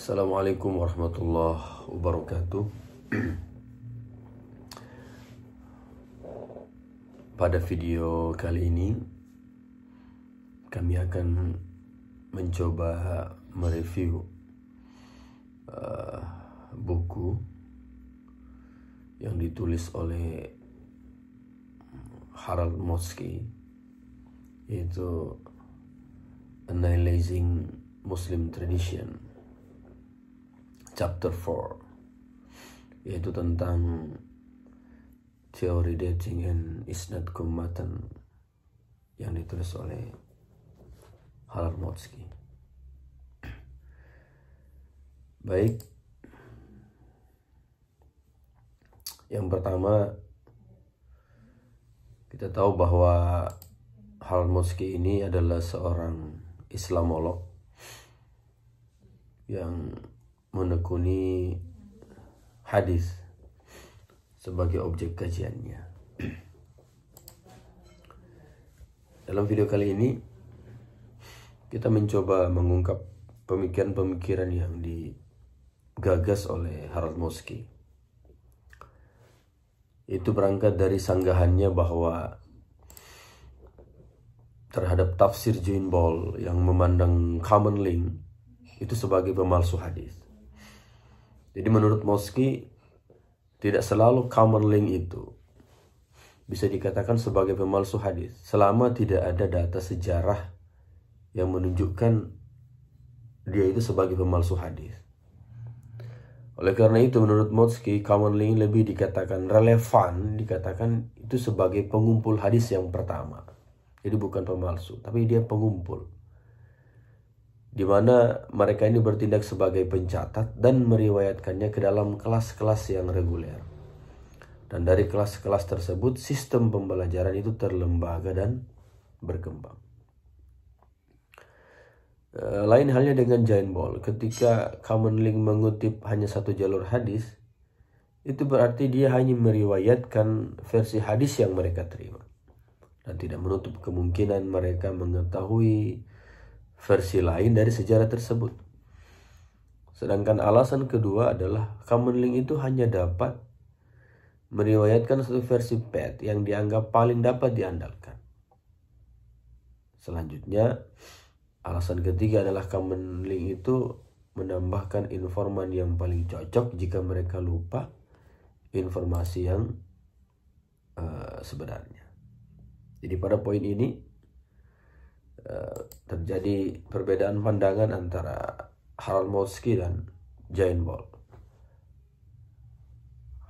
Assalamualaikum warahmatullahi wabarakatuh. Pada video kali ini kami akan mencoba mereview buku yang ditulis oleh Harold Motsky, yaitu Analyzing Muslim Tradition Chapter 4, yaitu tentang teori dating and isnad matan yang ditulis oleh Harold Motsky. Baik, yang pertama kita tahu bahwa Harold Motsky ini adalah seorang Islamolog yang menekuni hadis sebagai objek kajiannya. Dalam video kali ini kita mencoba mengungkap pemikiran-pemikiran yang digagas oleh Harold Motsky. Itu berangkat dari sanggahannya bahwa terhadap tafsir John Ball yang memandang common link itu sebagai pemalsu hadis. Jadi menurut Motsky, tidak selalu common link itu bisa dikatakan sebagai pemalsu hadis selama tidak ada data sejarah yang menunjukkan dia itu sebagai pemalsu hadis. Oleh karena itu menurut Motsky, common link lebih dikatakan relevan, dikatakan itu sebagai pengumpul hadis yang pertama. Jadi bukan pemalsu, tapi dia pengumpul, di mana mereka ini bertindak sebagai pencatat dan meriwayatkannya ke dalam kelas-kelas yang reguler. Dan dari kelas-kelas tersebut sistem pembelajaran itu terlembaga dan berkembang. Lain halnya dengan John Ball, ketika common link mengutip hanya satu jalur hadis, itu berarti dia hanya meriwayatkan versi hadis yang mereka terima dan tidak menutup kemungkinan mereka mengetahui versi lain dari sejarah tersebut. Sedangkan alasan kedua adalah common link itu hanya dapat meriwayatkan satu versi PET yang dianggap paling dapat diandalkan. Selanjutnya, alasan ketiga adalah common link itu menambahkan informan yang paling cocok jika mereka lupa informasi yang sebenarnya. Jadi pada poin ini terjadi perbedaan pandangan antara Harold Motsky dan John Ball.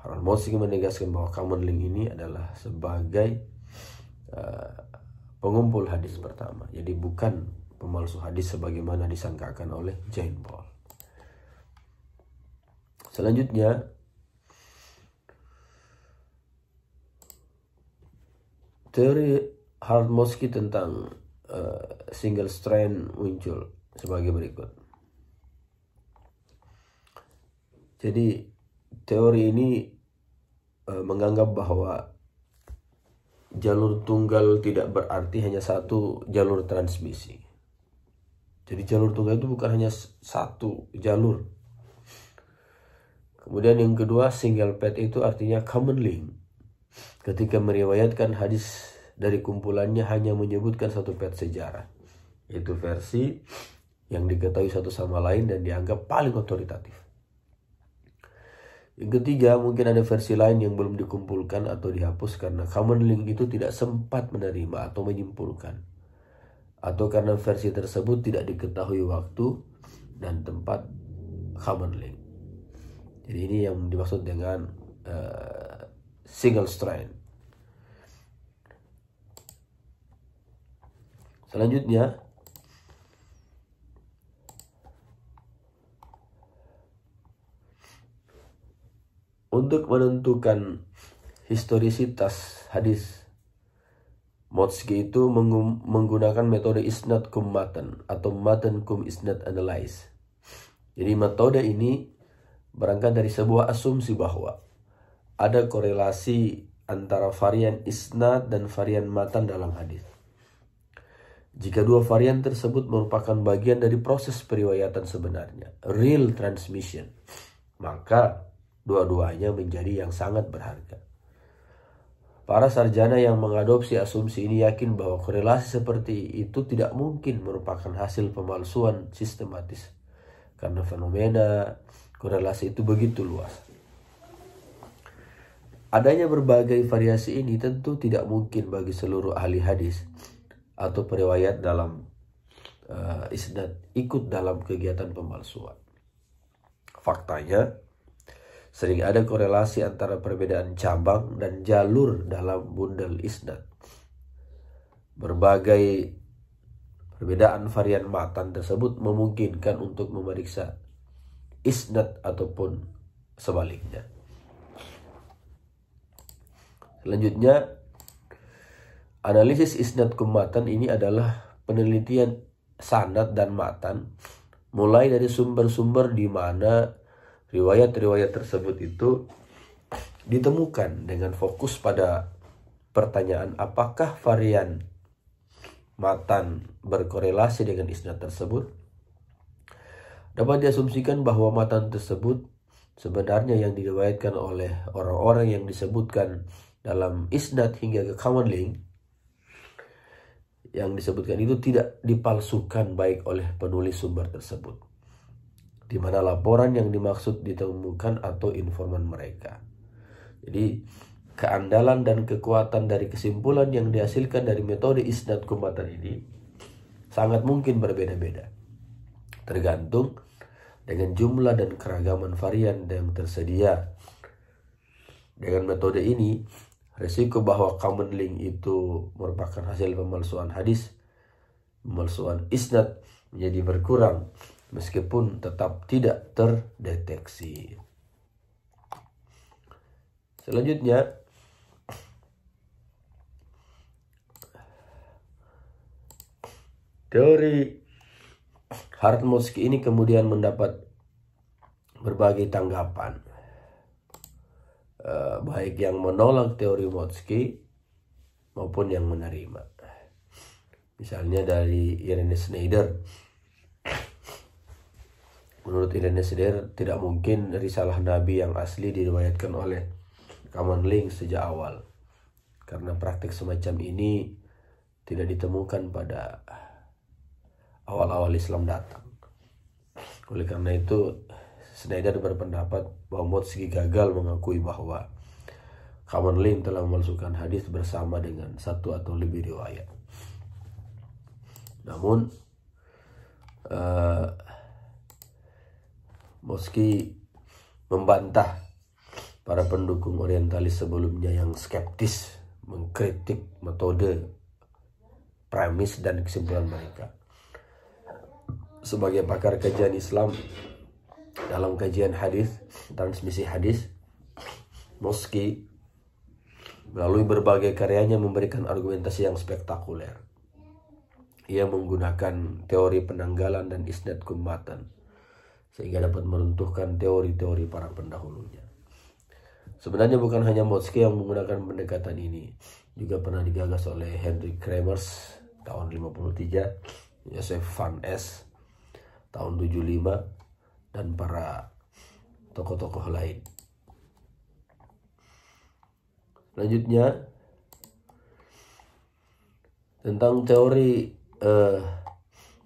Harold Motsky menegaskan bahwa common link ini adalah sebagai pengumpul hadis pertama, jadi bukan pemalsu hadis sebagaimana disangkakan oleh John Ball. Selanjutnya, teori Harold Motsky tentang single strand muncul sebagai berikut. Jadi teori ini menganggap bahwa jalur tunggal tidak berarti hanya satu jalur transmisi. Jadi jalur tunggal itu bukan hanya satu jalur. Kemudian yang kedua, single path itu artinya common link. Ketika meriwayatkan hadis dari kumpulannya hanya menyebutkan satu path sejarah, yaitu versi yang diketahui satu sama lain dan dianggap paling otoritatif. Yang ketiga, mungkin ada versi lain yang belum dikumpulkan atau dihapus karena common link itu tidak sempat menerima atau menyimpulkan, atau karena versi tersebut tidak diketahui waktu dan tempat common link. Jadi ini yang dimaksud dengan single strand. Selanjutnya, untuk menentukan historisitas hadis, Motsky itu menggunakan metode isnad kum matan atau matan kum isnad analyze. Jadi metode ini berangkat dari sebuah asumsi bahwa ada korelasi antara varian isnad dan varian matan dalam hadis. Jika dua varian tersebut merupakan bagian dari proses periwayatan sebenarnya, real transmission, maka dua-duanya menjadi yang sangat berharga. Para sarjana yang mengadopsi asumsi ini yakin bahwa korelasi seperti itu tidak mungkin merupakan hasil pemalsuan sistematis, karena fenomena korelasi itu begitu luas. Adanya berbagai variasi ini tentu tidak mungkin bagi seluruh ahli hadis atau periwayat dalam isnad ikut dalam kegiatan pemalsuan. Faktanya, sering ada korelasi antara perbedaan cabang dan jalur dalam bundel isnad. Berbagai perbedaan varian matan tersebut memungkinkan untuk memeriksa isnad ataupun sebaliknya. Selanjutnya, analisis isnad ke matan ini adalah penelitian sanad dan matan mulai dari sumber-sumber di mana riwayat-riwayat tersebut itu ditemukan dengan fokus pada pertanyaan apakah varian matan berkorelasi dengan isnad tersebut. Dapat diasumsikan bahwa matan tersebut sebenarnya yang diriwayatkan oleh orang-orang yang disebutkan dalam isnad hingga ke common link, yang disebutkan itu tidak dipalsukan baik oleh penulis sumber tersebut, di mana laporan yang dimaksud ditemukan atau informan mereka. Jadi keandalan dan kekuatan dari kesimpulan yang dihasilkan dari metode isnad ke matan ini sangat mungkin berbeda-beda, tergantung dengan jumlah dan keragaman varian yang tersedia. Dengan metode ini, risiko bahwa common link itu merupakan hasil pemalsuan hadis, pemalsuan isnad menjadi berkurang meskipun tetap tidak terdeteksi. Selanjutnya, teori Hart-Motzki ini kemudian mendapat berbagai tanggapan, baik yang menolak teori Motzki maupun yang menerima. Misalnya dari Irene Schneider. Menurut Irene Schneider, tidak mungkin risalah Nabi yang asli diriwayatkan oleh common link sejak awal, karena praktik semacam ini tidak ditemukan pada awal-awal Islam datang. Oleh karena itu, Schneider berpendapat bahwa Motzki gagal mengakui bahwa common link telah memalsukan hadis bersama dengan satu atau lebih riwayat. Namun, Motzki membantah para pendukung orientalis sebelumnya yang skeptis mengkritik metode, premis, dan kesimpulan mereka. Sebagai pakar kajian Islam dalam kajian hadis, transmisi hadis, Motzki melalui berbagai karyanya memberikan argumentasi yang spektakuler. Ia menggunakan teori penanggalan dan isnad ke matan sehingga dapat meruntuhkan teori-teori para pendahulunya. Sebenarnya bukan hanya Motzki yang menggunakan pendekatan ini, juga pernah digagas oleh Hendrik Kremers tahun 53, Joseph Van Es tahun 75, dan para tokoh-tokoh lain. Selanjutnya, tentang teori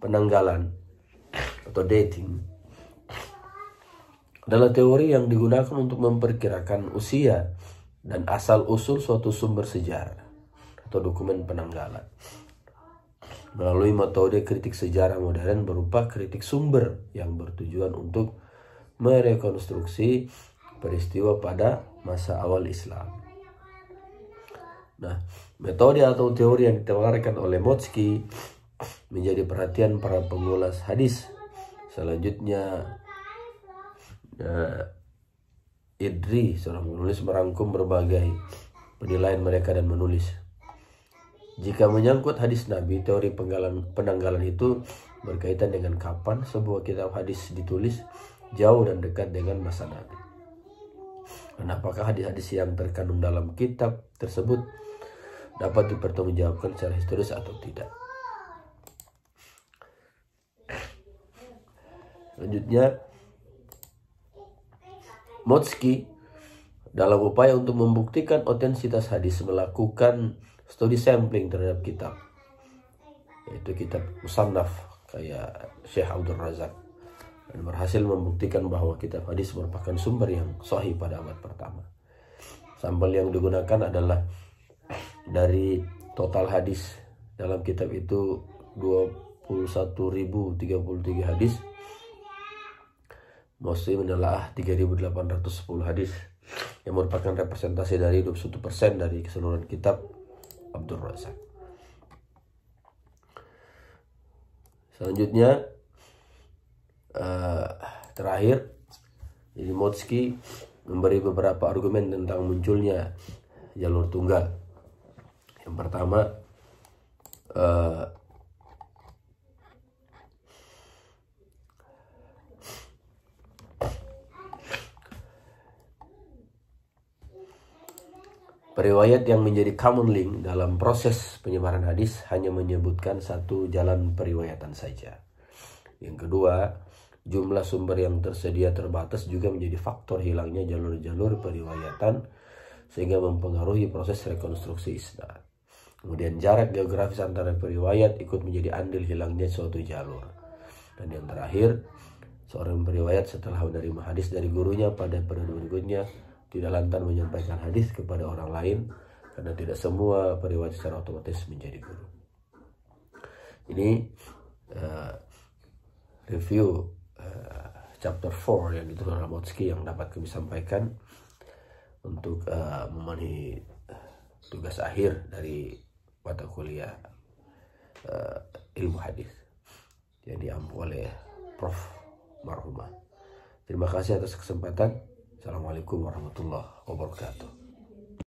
penanggalan atau dating, adalah teori yang digunakan untuk memperkirakan usia dan asal-usul suatu sumber sejarah atau dokumen penanggalan melalui metode kritik sejarah modern berupa kritik sumber yang bertujuan untuk merekonstruksi peristiwa pada masa awal Islam. Nah, metode atau teori yang ditawarkan oleh Motzki menjadi perhatian para pengulas hadis. Selanjutnya, Idri, seorang penulis, merangkum berbagai penilaian mereka dan menulis, jika menyangkut hadis Nabi, teori penanggalan itu berkaitan dengan kapan sebuah kitab hadis ditulis, jauh dan dekat dengan masa Nabi. Dan apakah hadis-hadis yang terkandung dalam kitab tersebut dapat dipertanggungjawabkan secara historis atau tidak. Selanjutnya, Motzki dalam upaya untuk membuktikan otentisitas hadis melakukan studi sampling terhadap kitab, yaitu kitab musannaf kayak Syekh Abdul Razak, dan berhasil membuktikan bahwa kitab hadis merupakan sumber yang sahih pada abad pertama. Sampel yang digunakan adalah dari total hadis dalam kitab itu 21.033 hadis. Motzki menelaah 3.810 hadis yang merupakan representasi dari 21% dari keseluruhan kitab Abdul Razak. Selanjutnya, terakhir, jadi Motzki memberi beberapa argumen tentang munculnya jalur tunggal. Yang pertama, periwayat yang menjadi common link dalam proses penyebaran hadis hanya menyebutkan satu jalan periwayatan saja. Yang kedua, jumlah sumber yang tersedia terbatas juga menjadi faktor hilangnya jalur-jalur periwayatan sehingga mempengaruhi proses rekonstruksi isnad. Kemudian jarak geografis antara periwayat ikut menjadi andil hilangnya suatu jalur. Dan yang terakhir, seorang periwayat setelah menerima hadis dari gurunya pada periode berikutnya tidak lantas menyampaikan hadis kepada orang lain, karena tidak semua periwayat secara otomatis menjadi guru. Ini review chapter 4 yang ditulis oleh Motzki yang dapat kami sampaikan untuk memenuhi tugas akhir dari mata kuliah ilmu hadis yang diampu oleh Prof. Marhumah. Terima kasih atas kesempatan. Assalamualaikum warahmatullahi wabarakatuh.